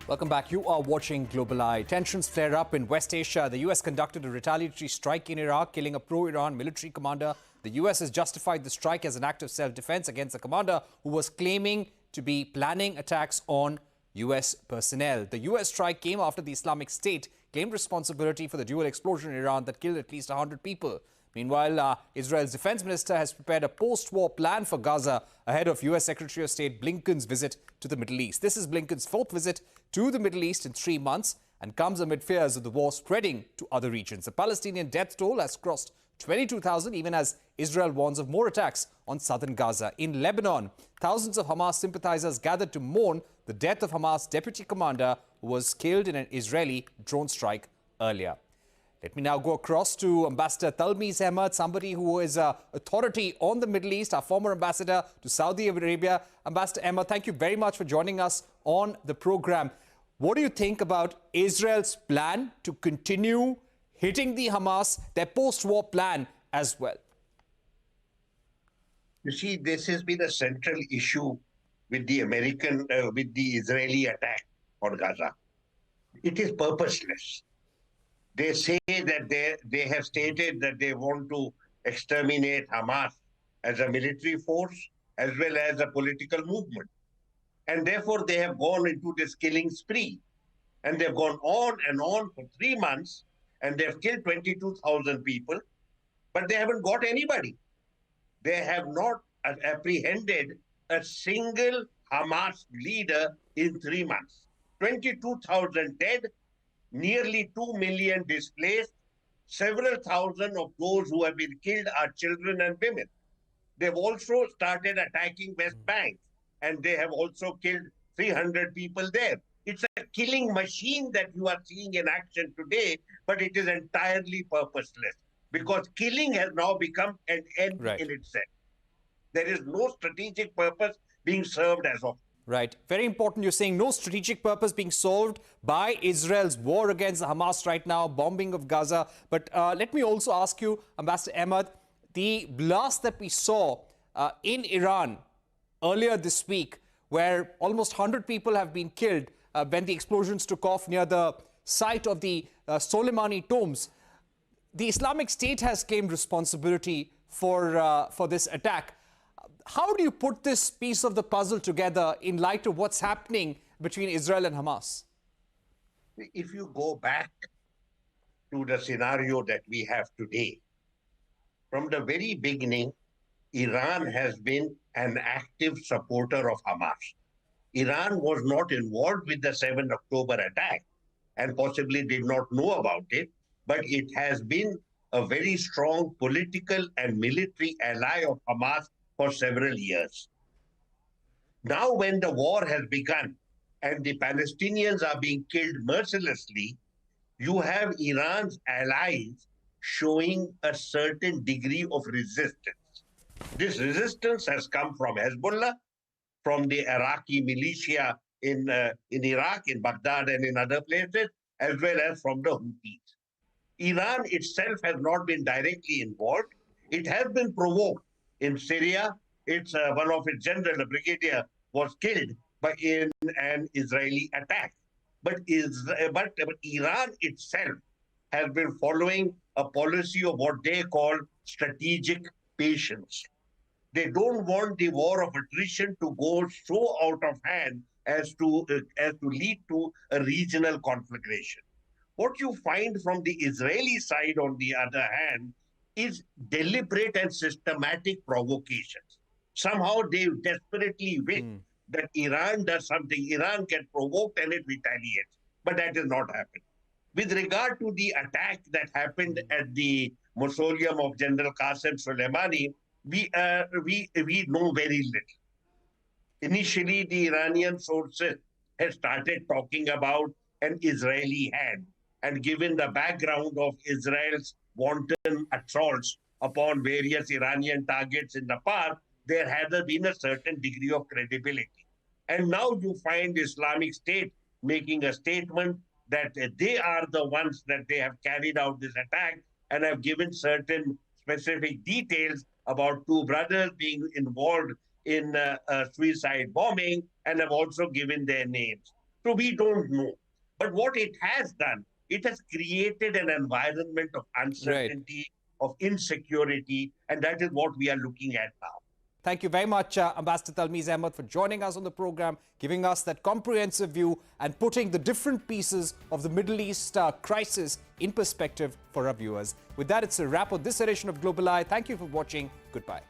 Welcome back. You are watching Global Eye. Tensions flare up in West Asia. The U.S. conducted a retaliatory strike in Iraq, killing a pro-Iran military commander. The U.S. has justified the strike as an act of self-defense against the commander who was claiming to be planning attacks on U.S. personnel. The U.S. strike came after the Islamic State claimed responsibility for the dual explosion in Iran that killed at least 100 people. Meanwhile, Israel's defense minister has prepared a post-war plan for Gaza ahead of U.S. Secretary of State Blinken's visit to the Middle East. This is Blinken's fourth visit to the Middle East in 3 months and comes amid fears of the war spreading to other regions. The Palestinian death toll has crossed 22,000, even as Israel warns of more attacks on southern Gaza. In Lebanon, thousands of Hamas sympathizers gathered to mourn the death of Hamas deputy commander who was killed in an Israeli drone strike earlier. Let me now go across to Ambassador Talmiz Ahmad, somebody who is an authority on the Middle East, our former ambassador to Saudi Arabia. Ambassador Ahmad, thank you very much for joining us on the program. What do you think about Israel's plan to continue hitting the Hamas, their post-war plan as well? You see, this has been a central issue with the Israeli attack on Gaza. It is purposeless. They say that they have stated that they want to exterminate Hamas as a military force as well as a political movement. And therefore, they have gone into this killing spree. And they've gone on and on for 3 months, and they've killed 22,000 people, but they haven't got anybody. They have not apprehended a single Hamas leader in 3 months. 22,000 dead, nearly 2 million displaced, several thousand of those who have been killed are children and women. They've also started attacking West Bank, and they have also killed 300 people there. It's a killing machine that you are seeing in action today, but it is entirely purposeless because killing has now become an end in itself. There is no strategic purpose being served as of. Right. Very important. You're saying no strategic purpose being solved by Israel's war against the Hamas right now, bombing of Gaza. But let me also ask you, Ambassador Ahmad, the blast that we saw in Iran earlier this week, where almost 100 people have been killed when the explosions took off near the site of the Soleimani tombs. The Islamic State has claimed responsibility for this attack. How do you put this piece of the puzzle together in light of what's happening between Israel and Hamas? If you go back to the scenario that we have today, from the very beginning, Iran has been an active supporter of Hamas. Iran was not involved with the 7 October attack and possibly did not know about it, but it has been a very strong political and military ally of Hamas for several years. Now when the war has begun and the Palestinians are being killed mercilessly, you have Iran's allies showing a certain degree of resistance. This resistance has come from Hezbollah, from the Iraqi militia in Iraq, in Baghdad and in other places, as well as from the Houthis. Iran itself has not been directly involved. It has been provoked. In Syria, one of its general, a brigadier, was killed in an Israeli attack. But Iran itself has been following a policy of what they call strategic patience. They don't want the war of attrition to go so out of hand as to lead to a regional conflagration. What you find from the Israeli side, on the other hand, is deliberate and systematic provocations. Somehow they desperately wish that Iran does something. Iran gets provoked and it retaliates. But that has not happened. With regard to the attack that happened at the mausoleum of General Qasem Soleimani, we know very little. Initially, the Iranian sources had started talking about an Israeli hand. And given the background of Israel's wanton assaults upon various Iranian targets in the past, there has been a certain degree of credibility. And now you find Islamic State making a statement that they are the ones that they have carried out this attack and have given certain specific details about 2 brothers being involved in a suicide bombing and have also given their names. So we don't know. But what it has done, it has created an environment of uncertainty, of insecurity, and that is what we are looking at now. Thank you very much, Ambassador Talmiz Ahmad, for joining us on the program, giving us that comprehensive view and putting the different pieces of the Middle East crisis in perspective for our viewers. With that, it's a wrap on this edition of Global Eye. Thank you for watching. Goodbye.